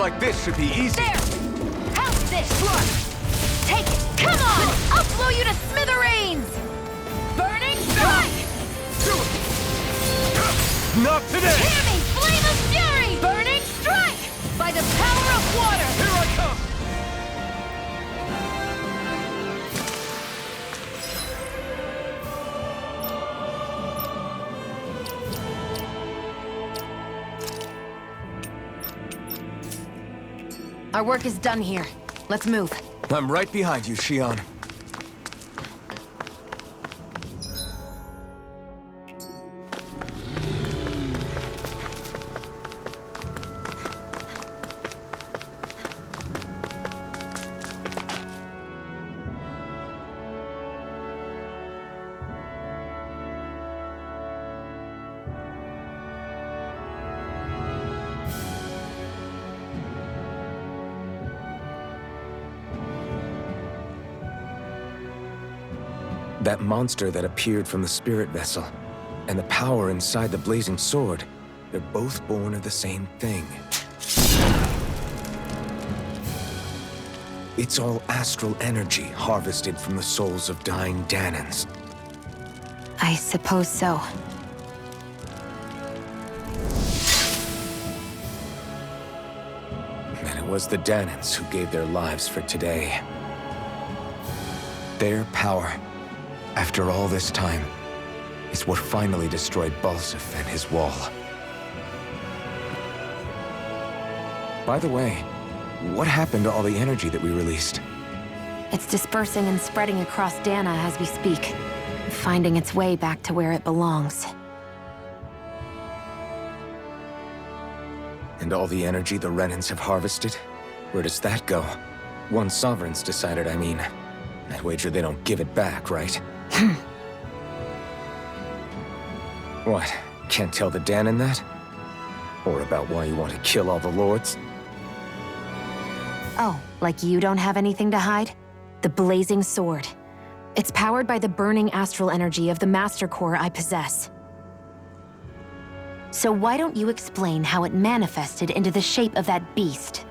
like this should be easy. There! How's this? Take it! Come on! I'll blow you to smithereens! Burning strike! Not today! Hear me! Flame of fury! Burning strike! By the power of water! Here I come! Our work is done here. Let's move. I'm right behind you, Xion. That monster that appeared from the spirit vessel, and the power inside the blazing sword, they're both born of the same thing. It's all astral energy harvested from the souls of dying Dahnans. I suppose so. And it was the Dahnans who gave their lives for today. Their power, after all this time, is what finally destroyed Balseph and his wall. By the way, what happened to all the energy that we released? It's dispersing and spreading across Dahna as we speak, finding its way back to where it belongs. And all the energy the Renans have harvested? Where does that go? Once Sovereigns decided, I mean. I wager they don't give it back, right? What? Can't tell the Dahnan that? Or about why you want to kill all the lords? Oh, like you don't have anything to hide? The Blazing Sword. It's powered by the burning astral energy of the Master Core I possess. So why don't you explain how it manifested into the shape of that beast,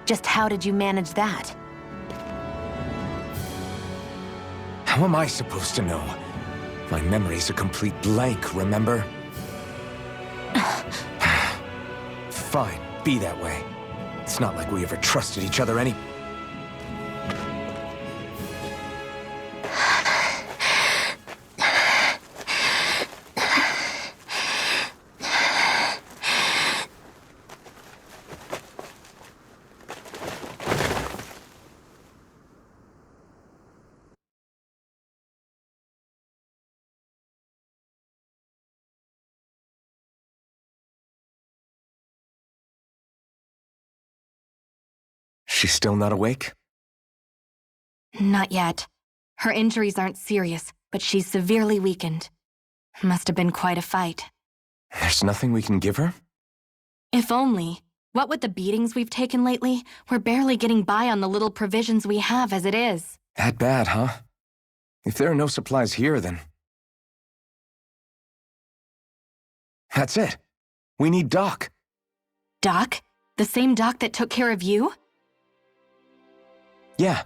Just how did you manage that? How am I supposed to know? My memory's a complete blank, remember? Fine, be that way. It's not like we ever trusted each other any... She's still not awake? Not yet. Her injuries aren't serious, but she's severely weakened. Must have been quite a fight. There's nothing we can give her? If only. What with the beatings we've taken lately, we're barely getting by on the little provisions we have as it is. That bad, huh? If there are no supplies here, then... That's it. We need Doc. Doc? The same Doc that took care of you? Yeah,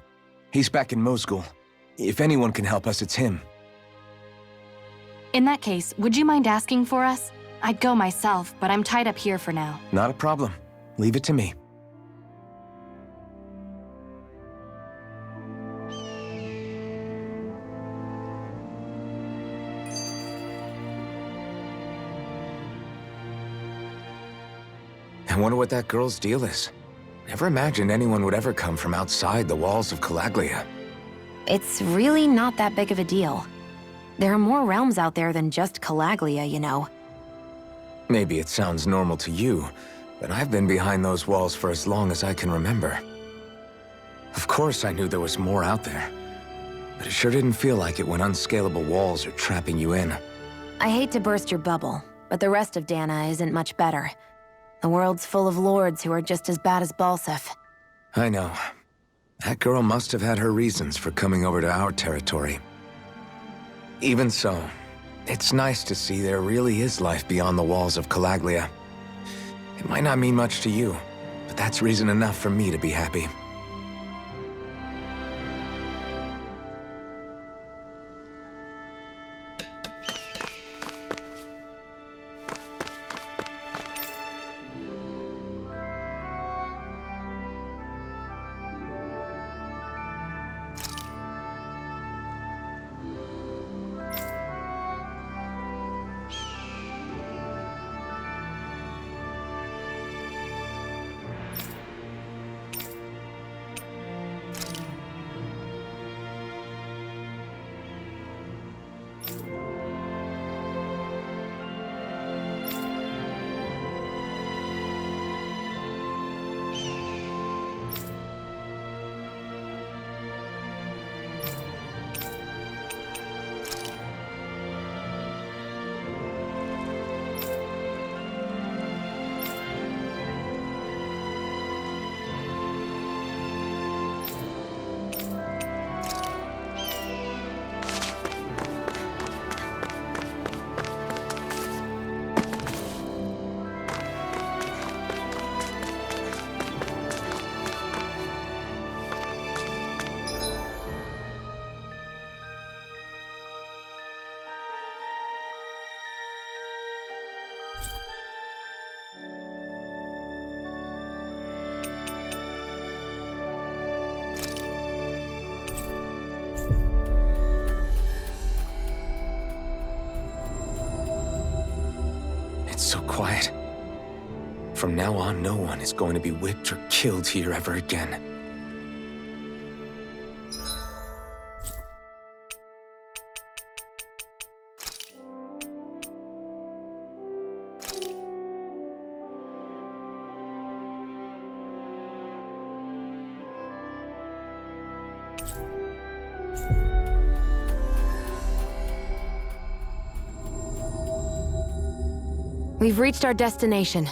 he's back in Mosgul. If anyone can help us, it's him. In that case, would you mind asking for us? I'd go myself, but I'm tied up here for now. Not a problem. Leave it to me. I wonder what that girl's deal is. Never imagined anyone would ever come from outside the walls of Calaglia. It's really not that big of a deal. There are more realms out there than just Calaglia, you know. Maybe it sounds normal to you, but I've been behind those walls for as long as I can remember. Of course I knew there was more out there, but it sure didn't feel like it when unscalable walls are trapping you in. I hate to burst your bubble, but the rest of Dahna isn't much better. The world's full of lords who are just as bad as Balseph. I know. That girl must have had her reasons for coming over to our territory. Even so, it's nice to see there really is life beyond the walls of Calaglia. It might not mean much to you, but that's reason enough for me to be happy. So quiet. From now on, no one is going to be whipped or killed here ever again. We've reached our destination.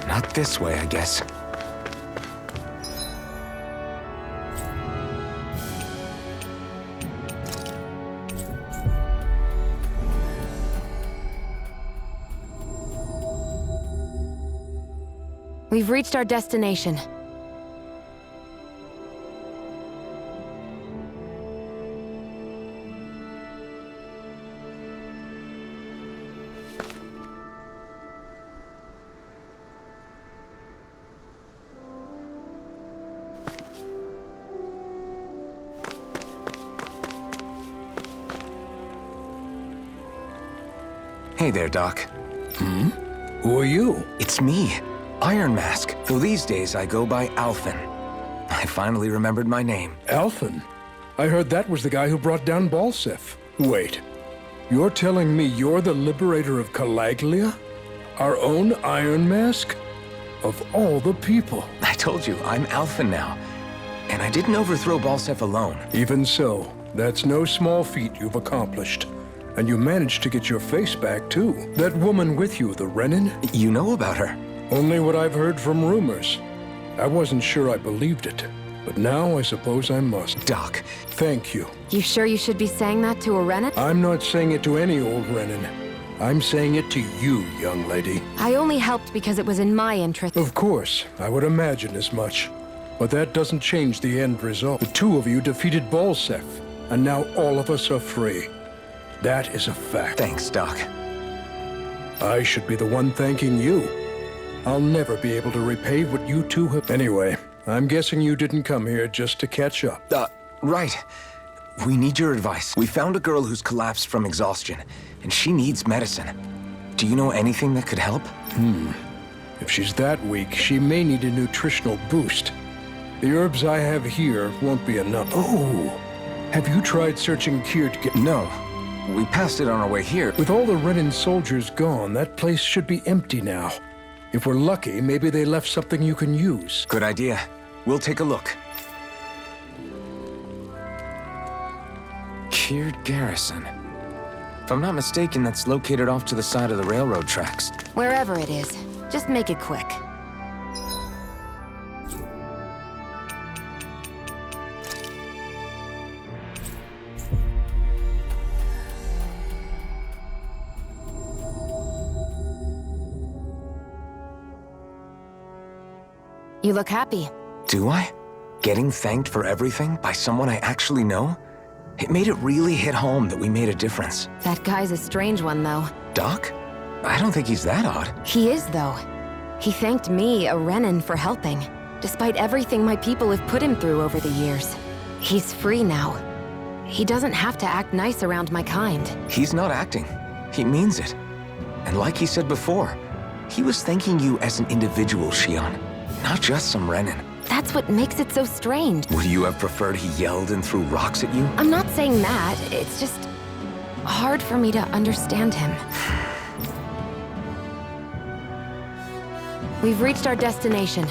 Not this way, I guess. We've reached our destination. Hey there, Doc. Who are you? It's me, Iron Mask, though these days I go by Alphen. I finally remembered my name. Alphen? I heard that was the guy who brought down Balseph. Wait, you're telling me you're the liberator of Calaglia? Our own Iron Mask? Of all the people. I told you, I'm Alphen now. And I didn't overthrow Balseph alone. Even so, that's no small feat you've accomplished. And you managed to get your face back, too. That woman with you, the Renin? You know about her? Only what I've heard from rumors. I wasn't sure I believed it, but now I suppose I must. Doc. Thank you. You sure you should be saying that to a Renin? I'm not saying it to any old Renin. I'm saying it to you, young lady. I only helped because it was in my interest. Of course, I would imagine as much. But that doesn't change the end result. The two of you defeated Balseph, and now all of us are free. That is a fact. Thanks, Doc. I should be the one thanking you. I'll never be able to repay what you two have. Anyway, I'm guessing you didn't come here just to catch up. Right. We need your advice. We found a girl who's collapsed from exhaustion, and she needs medicine. Do you know anything that could help? If she's that weak, she may need a nutritional boost. The herbs I have here won't be enough. Oh, have you tried searching Kyr to get... No. We passed it on our way here. With all the Renin soldiers gone, that place should be empty now. If we're lucky, maybe they left something you can use. Good idea. We'll take a look. Kyr Garrison. If I'm not mistaken, that's located off to the side of the railroad tracks. Wherever it is, just make it quick. You look happy. Do I? Getting thanked for everything by someone I actually know? It made it really hit home that we made a difference. That guy's a strange one, though. Doc? I don't think he's that odd. He is, though. He thanked me, a Renan, for helping, despite everything my people have put him through over the years. He's free now. He doesn't have to act nice around my kind. He's not acting. He means it. And like he said before, he was thanking you as an individual, Shion, not just some Renan. That's what makes it so strange. Would you have preferred he yelled and threw rocks at you? I'm not saying that. It's just hard for me to understand him. We've reached our destination.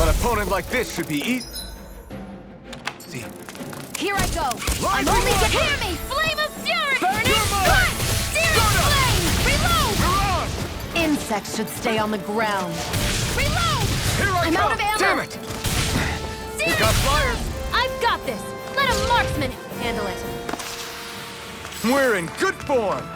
An opponent like this should be easy. See. Here I go! I'm Lightning only Walker! Hear me! Flame of Fury! Burning Cut! Searing Flame! Reload! Mirage! Insects should stay on the ground. Reload! Here I I'm come! out of ammo! Damn it! Searing got fire! Flame! I've got this! Let a marksman handle it! We're in good form!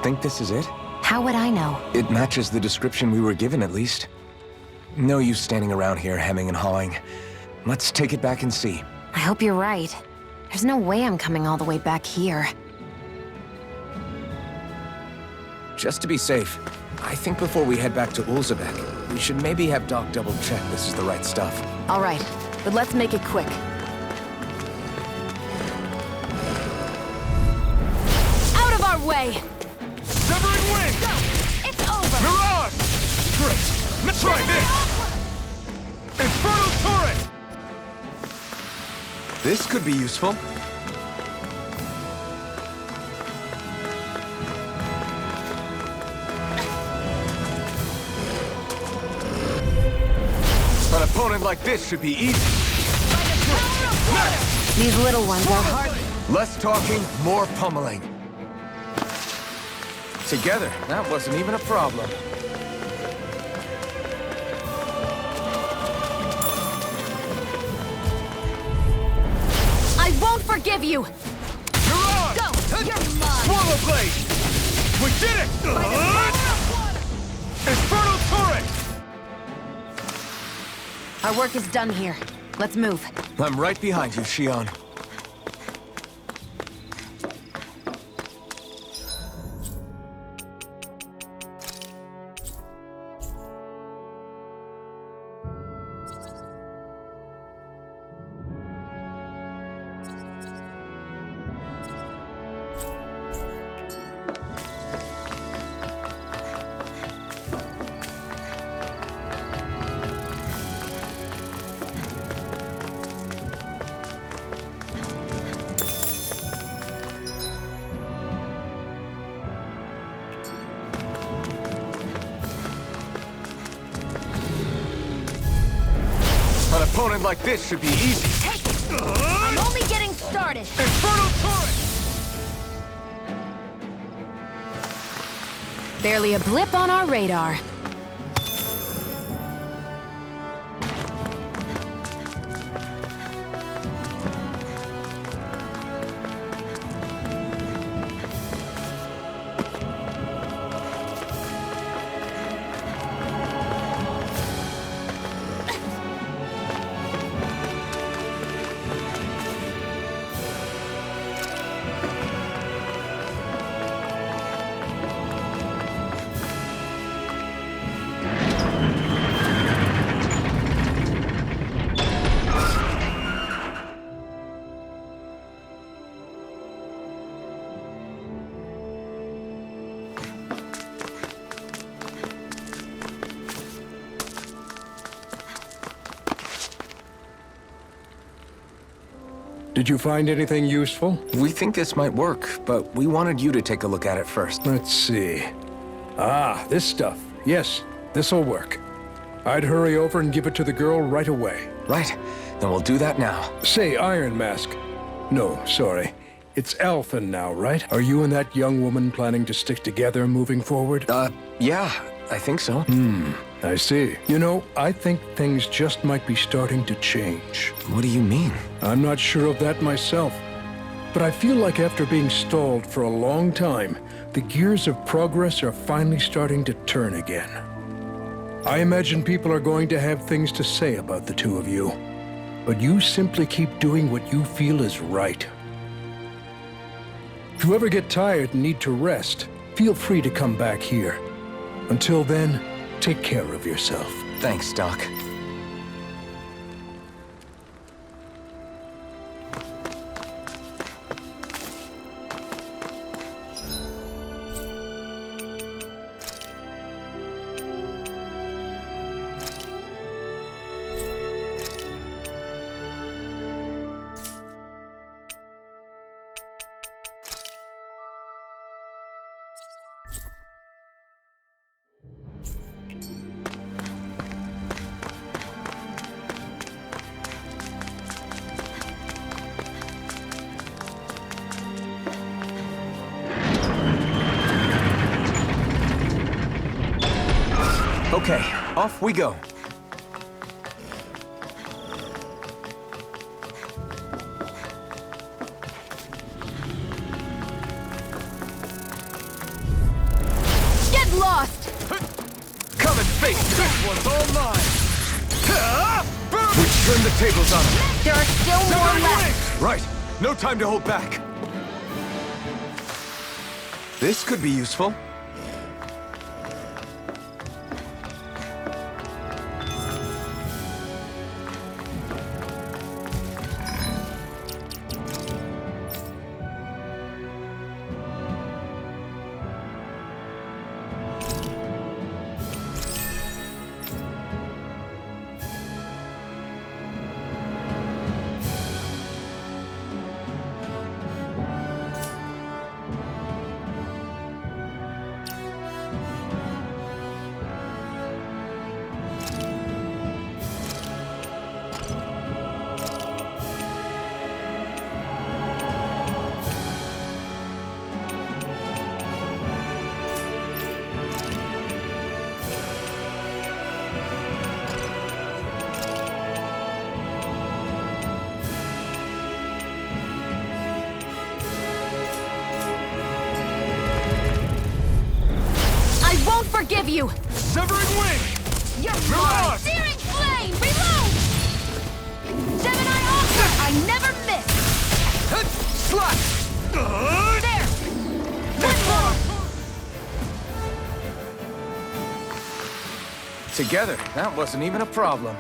Think this is it? How would I know? It matches the description we were given, at least. No use standing around here hemming and hawing. Let's take it back and see. I hope you're right. There's no way I'm coming all the way back here. Just to be safe, I think before we head back to Ulzebek, we should maybe have Doc double-check this is the right stuff. All right, but let's make it quick. Out of our way! Severing Wind! It's over! Mirage! Great! Let's try this! Infernal Turret! This could be useful. An opponent like this should be easy. These little ones are hard. Less talking, more pummeling. Together, that wasn't even a problem. I won't forgive you! Mirage! Go! You're mine! Swallow Blade! We did it! Infernal Turret! Our work is done here. Let's move. I'm right behind you, Shion. An opponent like this should be easy. Take it! I'm only getting started! Infernal Turret! Barely a blip on our radar. Did you find anything useful? We think this might work, but we wanted you to take a look at it first. Let's see. Ah, this stuff. Yes, this'll work. I'd hurry over and give it to the girl right away. Right, then we'll do that now. Say, Iron Mask. No, sorry. It's Alphen now, right? Are you and that young woman planning to stick together moving forward? Yeah, I think so. I see. You know, I think things just might be starting to change. What do you mean? I'm not sure of that myself. But I feel like after being stalled for a long time, the gears of progress are finally starting to turn again. I imagine people are going to have things to say about the two of you. But you simply keep doing what you feel is right. If you ever get tired and need to rest, feel free to come back here. Until then, take care of yourself. Thanks, Doc. Okay, off we go. Get lost! Come and face this one's all mine! We turned the tables on him. There are still more left! Right, no time to hold back. This could be useful. Forgive you! Severing wing! You're Reload! mine! Searing flame! Reload! Gemini Offer! I never miss! Slap! There! One more! Together, that wasn't even a problem.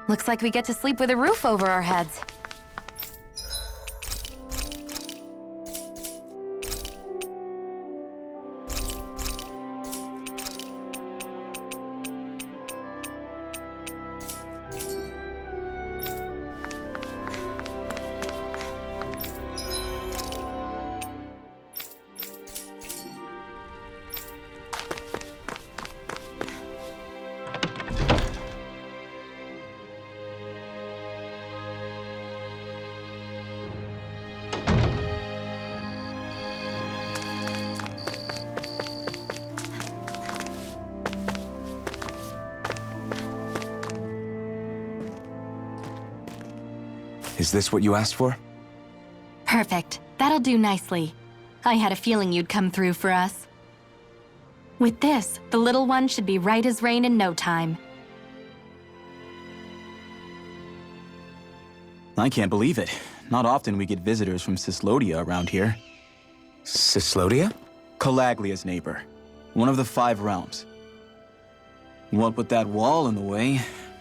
Looks like we get to sleep with a roof over our heads. Is this what you asked for? Perfect. That'll do nicely. I had a feeling you'd come through for us. With this, the little one should be right as rain in no time. I can't believe it. Not often we get visitors from Cyslodia around here. Cyslodia? Calaglia's neighbor. One of the 5 realms. What with that wall in the way,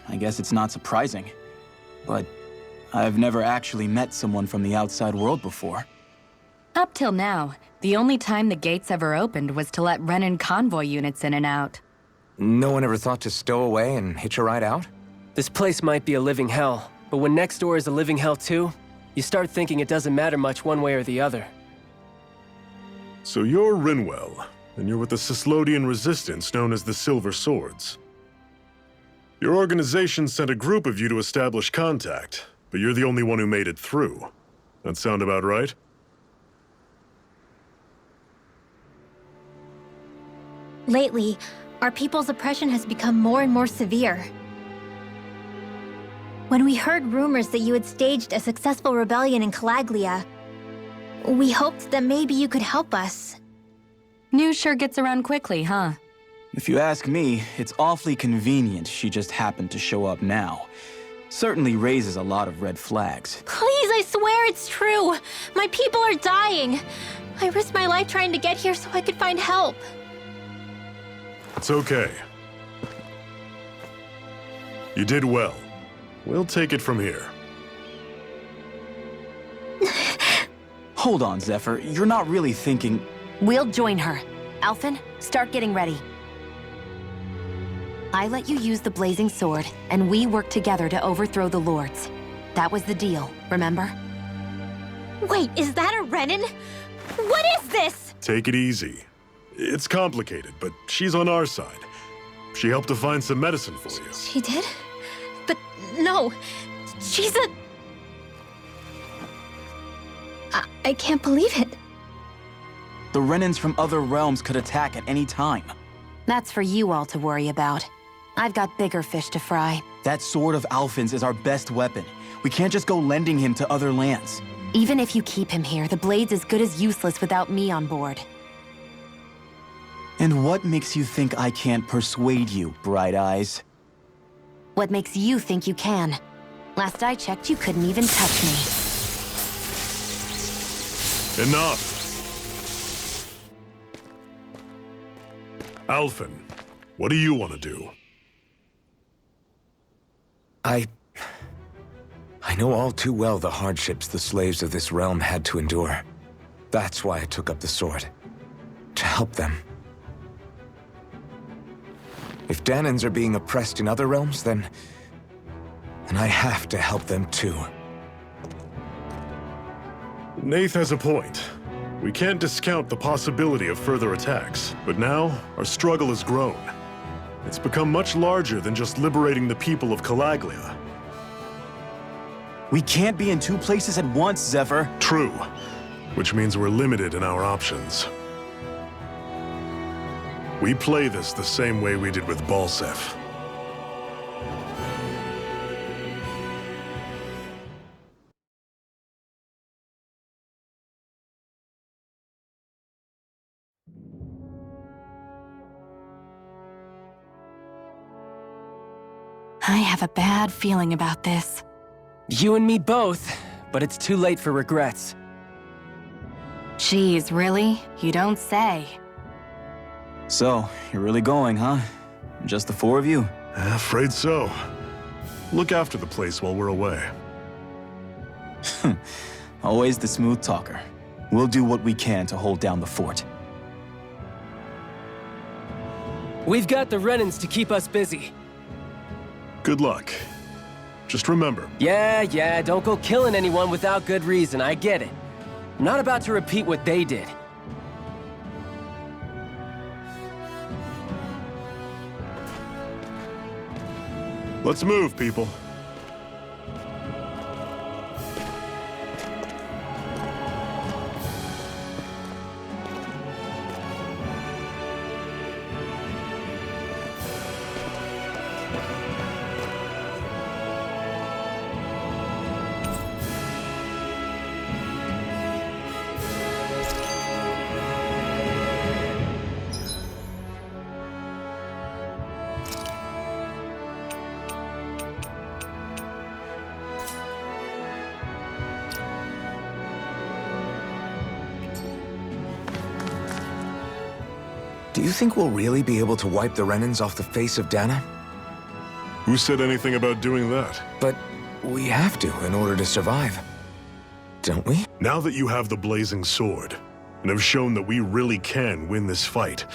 I guess it's not surprising. But I've never actually met someone from the outside world before. Up till now, the only time the gates ever opened was to let Renan convoy units in and out. No one ever thought to stow away and hitch a ride out? This place might be a living hell, but when next door is a living hell too, you start thinking it doesn't matter much one way or the other. So you're Rinwell, and you're with the Cyslodian resistance known as the Silver Swords. Your organization sent a group of you to establish contact, but you're the only one who made it through. That sound about right? Lately, our people's oppression has become more and more severe. When we heard rumors that you had staged a successful rebellion in Calaglia, we hoped that maybe you could help us. News sure gets around quickly, huh? If you ask me, it's awfully convenient she just happened to show up now. Certainly raises a lot of red flags. Please, I swear it's true! My people are dying! I risked my life trying to get here so I could find help. It's okay. You did well. We'll take it from here. Hold on, Zephyr. You're not really thinking... We'll join her. Alphen, start getting ready. I let you use the blazing sword, and we work together to overthrow the lords. That was the deal, remember? Wait, is that a Renan? What is this? Take it easy. It's complicated, but she's on our side. She helped to find some medicine for you. She did? But no, she's a... I can't believe it. The Renans from other realms could attack at any time. That's for you all to worry about. I've got bigger fish to fry. That sword of Alphen's is our best weapon. We can't just go lending him to other lands. Even if you keep him here, the blade's as good as useless without me on board. And what makes you think I can't persuade you, Bright Eyes? What makes you think you can? Last I checked, you couldn't even touch me. Enough! Alphen, what do you want to do? I know all too well the hardships the slaves of this realm had to endure. That's why I took up the sword. To help them. If Dahnans are being oppressed in other realms, then I have to help them too. Nath has a point. We can't discount the possibility of further attacks, but now our struggle has grown. It's become much larger than just liberating the people of Calaglia. We can't be in 2 places at once, Zephyr. True, which means we're limited in our options. We play this the same way we did with Balseph. I have a bad feeling about this. You and me both, but it's too late for regrets. Geez, really? You don't say. So, you're really going, huh? Just the 4 of you? Afraid so. Look after the place while we're away. Always the smooth talker. We'll do what we can to hold down the fort. We've got the Renans to keep us busy. Good luck. Just remember, Yeah, don't go killing anyone without good reason, I get it. I'm not about to repeat what they did. let's move, people. Do you think we'll really be able to wipe the Renans off the face of Dana? Who said anything about doing that? But we have to in order to survive. Don't we? Now that you have the Blazing Sword, and have shown that we really can win this fight,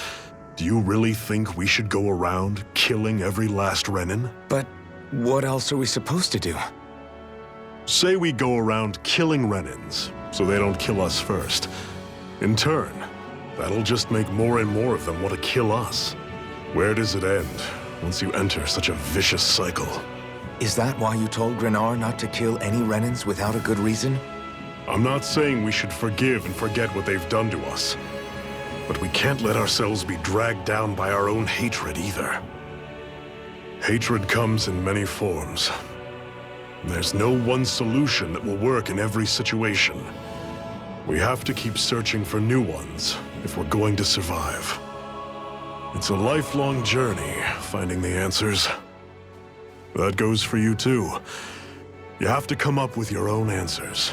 do you really think we should go around killing every last Renan? But what else are we supposed to do? Say we go around killing Renans, so they don't kill us first. In turn, that'll just make more and more of them want to kill us. Where does it end once you enter such a vicious cycle? Is that why you told Grenar not to kill any Renans without a good reason? I'm not saying we should forgive and forget what they've done to us, but we can't let ourselves be dragged down by our own hatred either. Hatred comes in many forms. There's no one solution that will work in every situation. We have to keep searching for new ones if we're going to survive. It's a lifelong journey, finding the answers. That goes for you too. You have to come up with your own answers.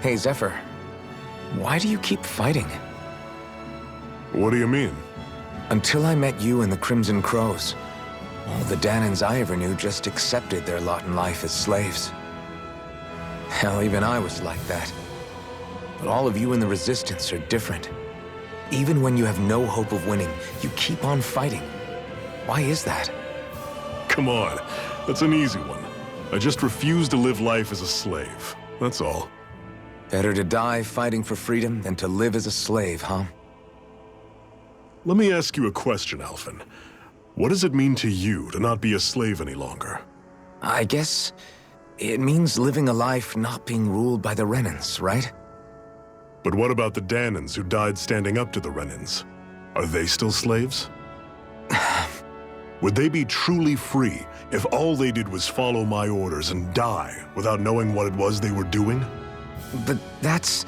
Hey, Zephyr. Why do you keep fighting? What do you mean? Until I met you and the Crimson Crows, all the Danans I ever knew just accepted their lot in life as slaves. Hell, even I was like that. But all of you in the Resistance are different. Even when you have no hope of winning, you keep on fighting. Why is that? Come on, that's an easy one. I just refuse to live life as a slave, that's all. Better to die fighting for freedom than to live as a slave, huh? Let me ask you a question, Alphen. What does it mean to you to not be a slave any longer? I guess it means living a life not being ruled by the Renans, right? But what about the Danans who died standing up to the Renans? Are they still slaves? Would they be truly free if all they did was follow my orders and die without knowing what it was they were doing? But that's...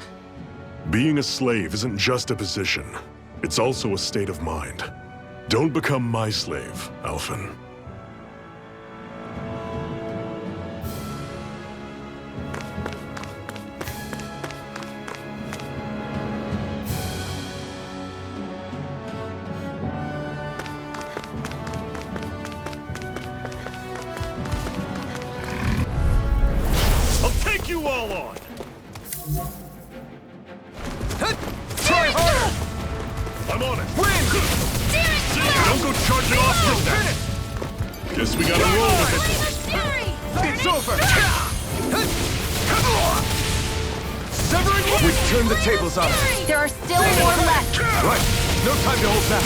Being a slave isn't just a position. It's also a state of mind. Don't become my slave, Alphen. I'll take you all on! Try harder! I'm on it! Win! Don't go charging off with that! Guess we gotta roll with it! It's over! We've turned the tables on it. There are still more left. Right. No time to hold back.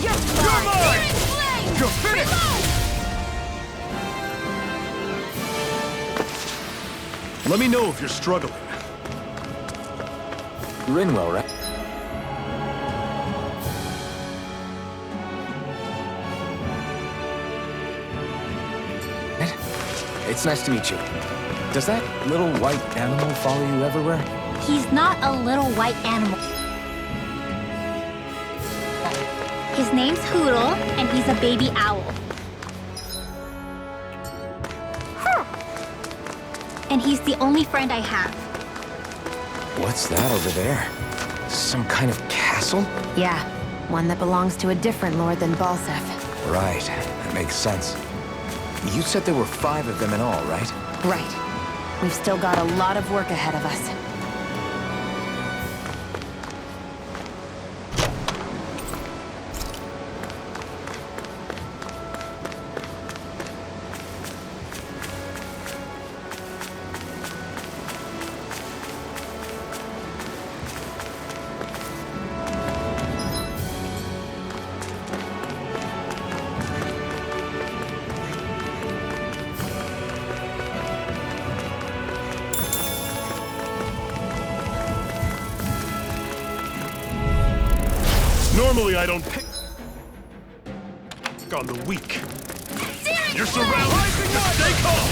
You're mine. You're finished! Let me know if you're struggling. Rinwell, right? It's nice to meet you. Does that little white animal follow you everywhere? He's not a little white animal. His name's Hoodle, and he's a baby owl. and he's the only friend I have. What's that over there? Some kind of castle? Yeah, one that belongs to a different lord than Balseph. Right, that makes sense. You said there were 5 of them in all, right? Right. We've still got a lot of work ahead of us. Normally I don't pick on the weak. You're surrounded. Stay calm.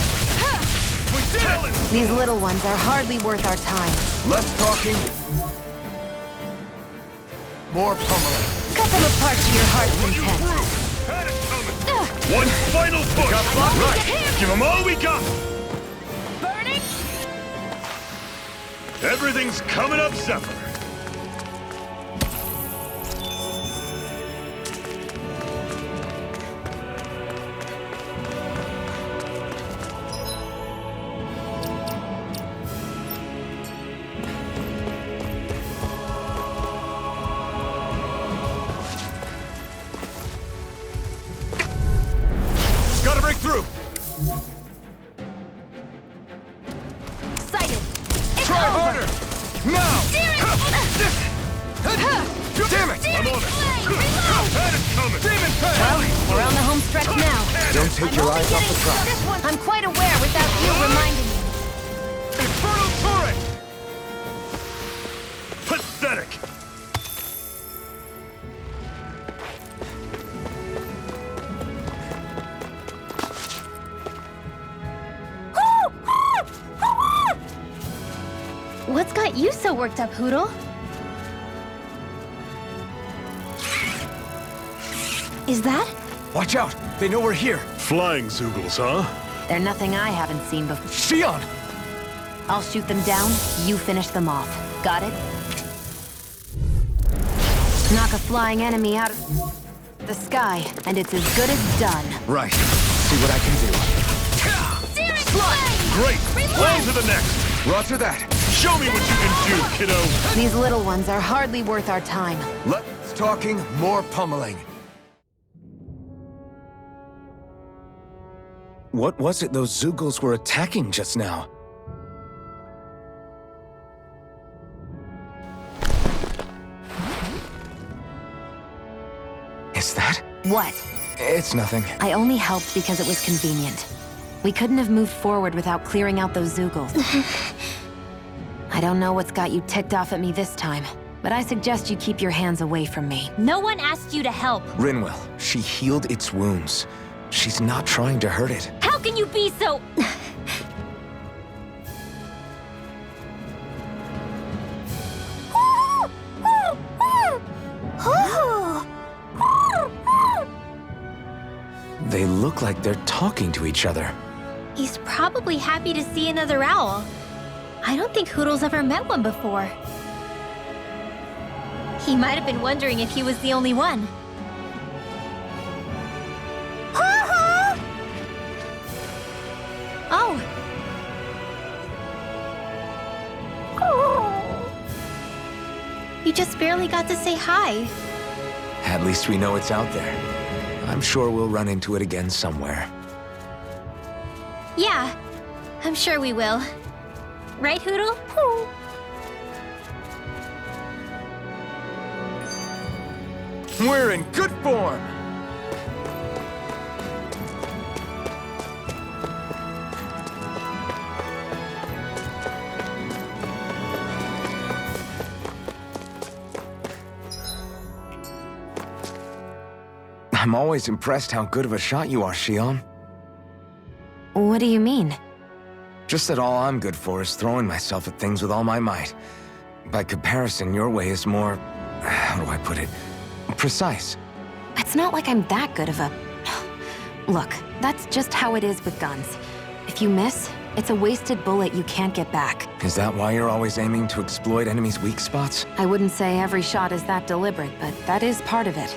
We did it! These little ones are hardly worth our time. Less talking. More pummeling. Cut them apart to your heart's Run you content. through. Had it coming. One final push. Right. Give them all we got. Burning? Everything's coming up, Zephyr. Gotta break through. Sighted. Try harder! Now! Damn it! I'm on it. Had it coming. Demon Well, we're on the home stretch now. Don't take your eyes off the prize. This one I'm quite aware without you reminding me. Infernal turret. Pathetic. What's got you so worked up, Hootle? Is that? Watch out! They know we're here! Flying Zoogles, huh? They're nothing I haven't seen before. Xion! I'll shoot them down, you finish them off. Got it? Knock a flying enemy out of the sky, and it's as good as done. Right. See what I can Great. On to the next. do. Roger that. Show me what you can do, kiddo. These little ones are hardly worth our time. Less talking, more pummeling. What was it those Zoogles were attacking just now? Is that? What? It's nothing. I only helped because it was convenient. We couldn't have moved forward without clearing out those Zoogles. I don't know what's got you ticked off at me this time, but I suggest you keep your hands away from me. No one asked you to help. Rinwell, she healed its wounds. She's not trying to hurt it. How can you be so... They look like they're talking to each other. He's probably happy to see another owl. I don't think Hootle's ever met one before. He might have been wondering if he was the only one. Oh. You just barely got to say hi. At least we know it's out there. I'm sure we'll run into it again somewhere. Yeah, I'm sure we will. Right, Hootle? We're in good form! I'm always impressed how good of a shot you are, Xion. What do you mean? Just that all I'm good for is throwing myself at things with all my might. By comparison, your way is more... how do I put it? Precise. It's not like I'm that good of a... Look, that's just how it is with guns. If you miss, It's a wasted bullet you can't get back. Is that why you're always aiming to exploit enemies' weak spots? I wouldn't say every shot is that deliberate, but that is part of it.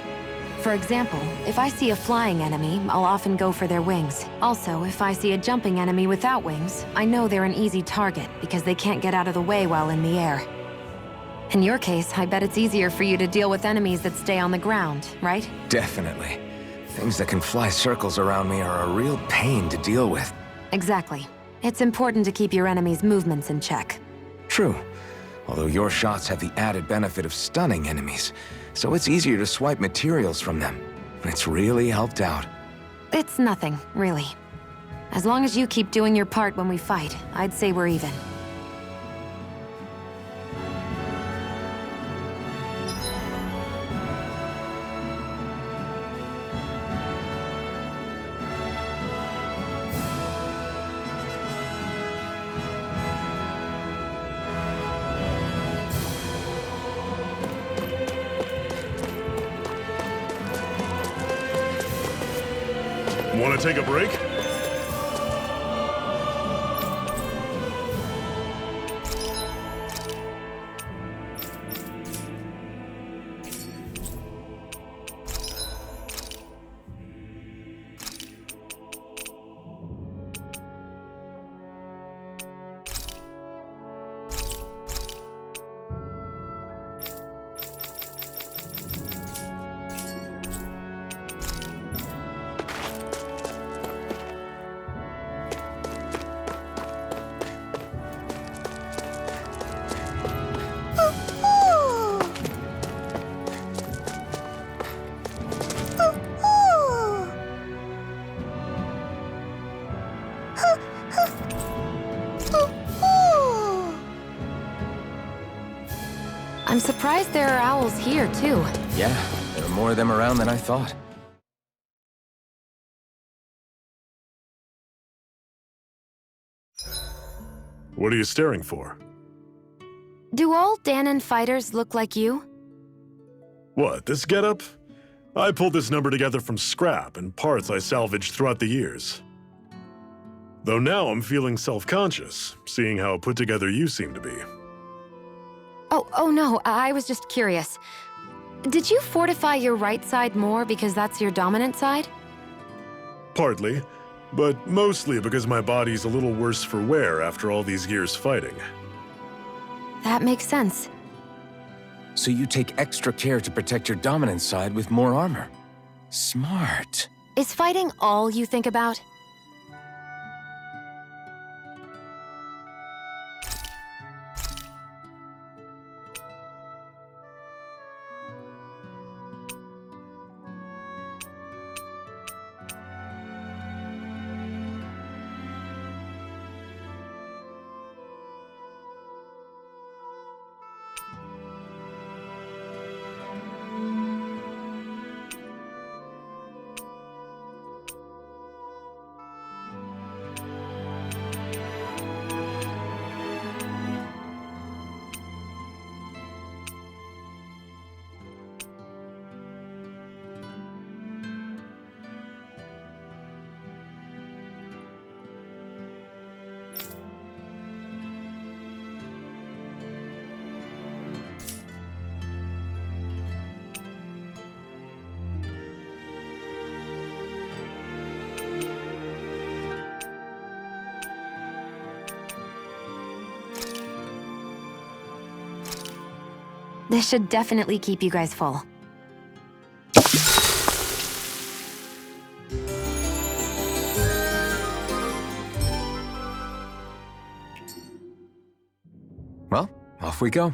For example, if I see a flying enemy, I'll often go for their wings. Also, if I see a jumping enemy without wings, I know they're an easy target because they can't get out of the way while in the air. In your case, I bet it's easier for you to deal with enemies that stay on the ground, right? Definitely. Things that can fly circles around me are a real pain to deal with. Exactly. It's important to keep your enemy's movements in check. True. Although your shots have the added benefit of stunning enemies, so it's easier to swipe materials from them. It's really helped out. It's nothing, really. As long as you keep doing your part when we fight, I'd say we're even. Want to take a break? I'm surprised there are owls here, too. Yeah, there are more of them around than I thought. What are you staring for? Do all Dahnan fighters look like you? What, this getup? I pulled this number together from scrap and parts I salvaged throughout the years. Though now I'm feeling self-conscious, seeing how put together you seem to be. Oh no, I was just curious. Did you fortify your right side more because that's your dominant side? Partly, but mostly because my body's a little worse for wear after all these years fighting. That makes sense. So you take extra care to protect your dominant side with more armor. Smart. Is fighting all you think about? This should definitely keep you guys full. Well, off we go.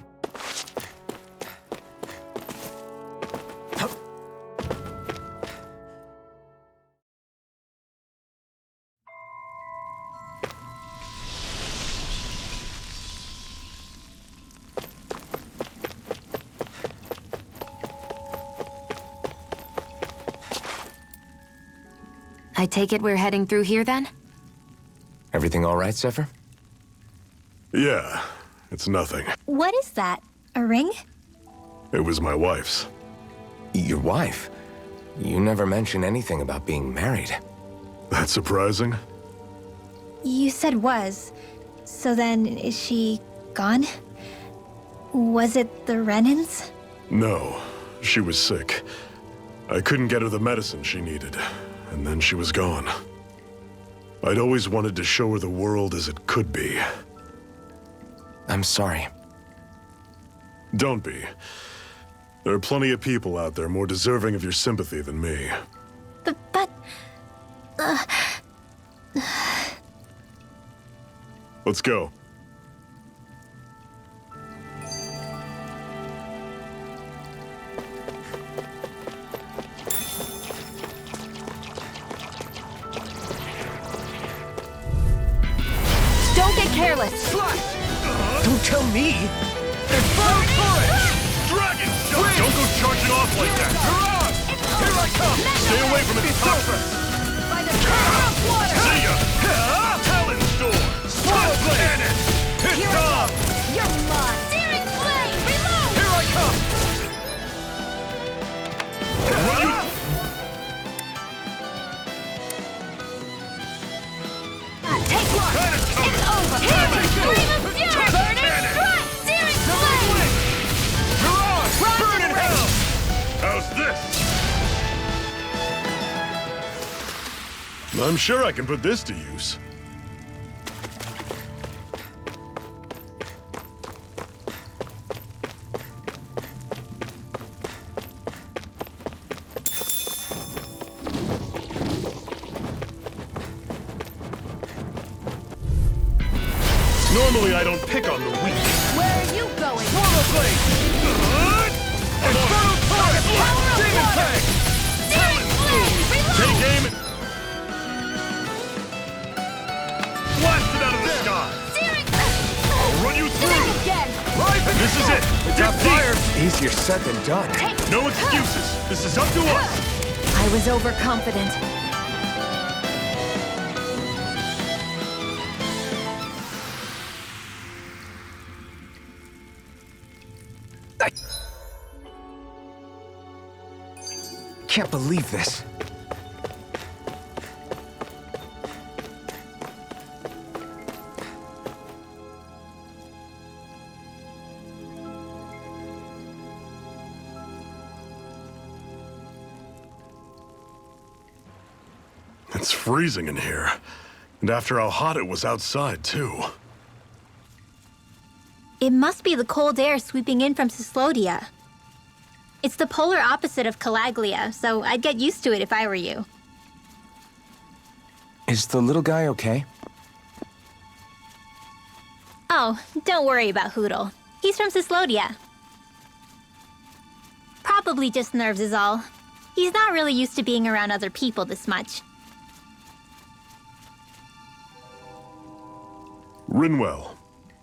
I take it we're heading through here then? Everything all right, Zephyr? Yeah, it's nothing. What is that? A ring? It was my wife's. Your wife? You never mentioned anything about being married. That's surprising. You said was. So then, is she gone? Was it the Renans? No, she was sick. I couldn't get her the medicine she needed, and then she was gone. I'd always wanted to show her the world as it could be. I'm sorry. Don't be. There are plenty of people out there more deserving of your sympathy than me. But... Let's go. Don't get careless! Don't tell me! Dragon! Don't go charging off like that! Here I come! Stay away from its toxins! By the power of water! See ya! Talon Storm! Sword Cannon! Hit Dom! You're mine! Searing flame! Reload! Here I come! Take one! It's over! Here! Flame of fury! Burning strike! Searing flame! Burn in hell! How's this? I'm sure I can put this to use. Normally I don't pick on the weak. Where are you going? Portal Blade! Infernal Torch! Demon Tank! Searing flame! Reload! Take aim and... Blast it out of the sky! Searing I'll run you through! again! This is it! Dip deep! Easier said than done. No excuses! This is up to us! I was overconfident. Can't believe this. It's freezing in here. And after how hot it was outside, too. It must be the cold air sweeping in from Cyslodia. It's the polar opposite of Calaglia, so I'd get used to it if I were you. Is the little guy okay? Oh, don't worry about Hootle. He's from Cyslodia. Probably just nerves is all. He's not really used to being around other people this much. Rinwell,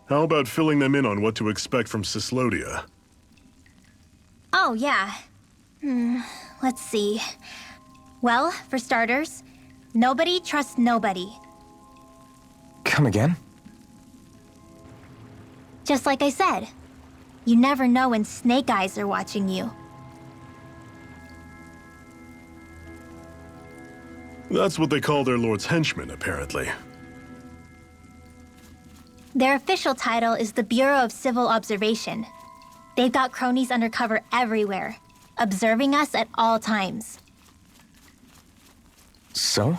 how about filling them in on what to expect from Cyslodia? Oh, yeah. Let's see. Well, for starters, nobody trusts nobody. Come again? Just like I said. You never know when Snake Eyes are watching you. That's what they call their lord's henchmen, apparently. Their official title is the Bureau of Civil Observation. They've got cronies undercover everywhere, observing us at all times. So?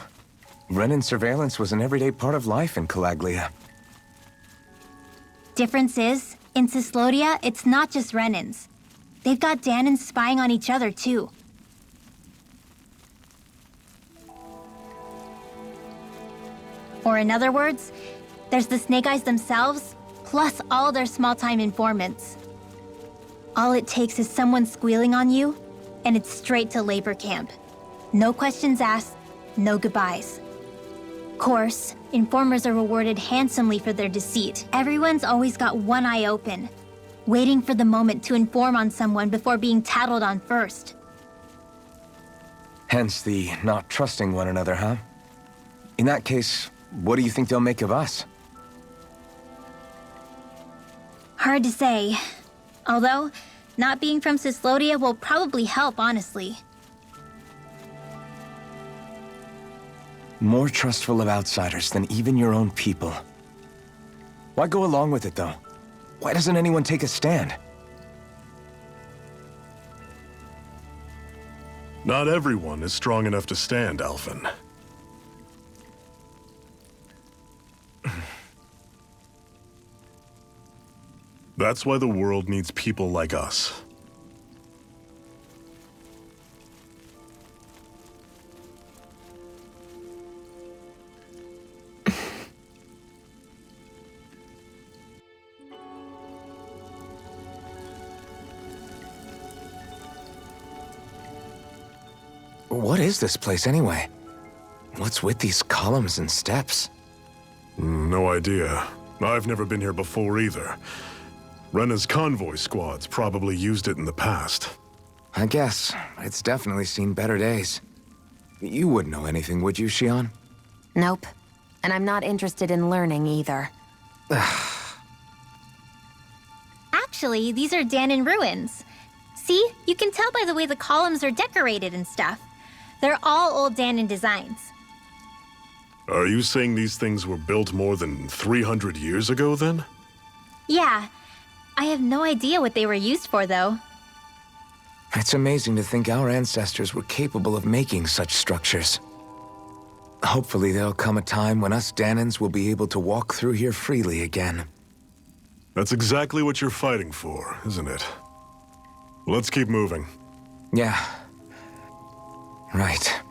Renan surveillance was an everyday part of life in Calaglia. Difference is, in Cyslodia, it's not just Renans. They've got Danans spying on each other, too. Or in other words, there's the Snake Eyes themselves, plus all their small-time informants. All it takes is someone squealing on you, and it's straight to labor camp. No questions asked, no goodbyes. Course, informers are rewarded handsomely for their deceit. Everyone's always got one eye open, waiting for the moment to inform on someone before being tattled on first. Hence the not trusting one another, huh? In that case, what do you think they'll make of us? Hard to say. Although, not being from Cyslodia will probably help, honestly. More trustful of outsiders than even your own people. Why go along with it, though? Why doesn't anyone take a stand? Not everyone is strong enough to stand, Alphen. That's why the world needs people like us. What is this place, anyway? What's with these columns and steps? No idea. I've never been here before either. Rena's convoy squads probably used it in the past. I guess. It's definitely seen better days. You wouldn't know anything, would you, Xion? Nope. And I'm not interested in learning either. Actually, these are Dahnan ruins. See? You can tell by the way the columns are decorated and stuff. They're all old Dahnan designs. Are you saying these things were built more than 300 years ago, then? Yeah. I have no idea what they were used for, though. It's amazing to think our ancestors were capable of making such structures. Hopefully there'll come a time when us Dahnans will be able to walk through here freely again. That's exactly what you're fighting for, isn't it? Let's keep moving. Yeah. Right.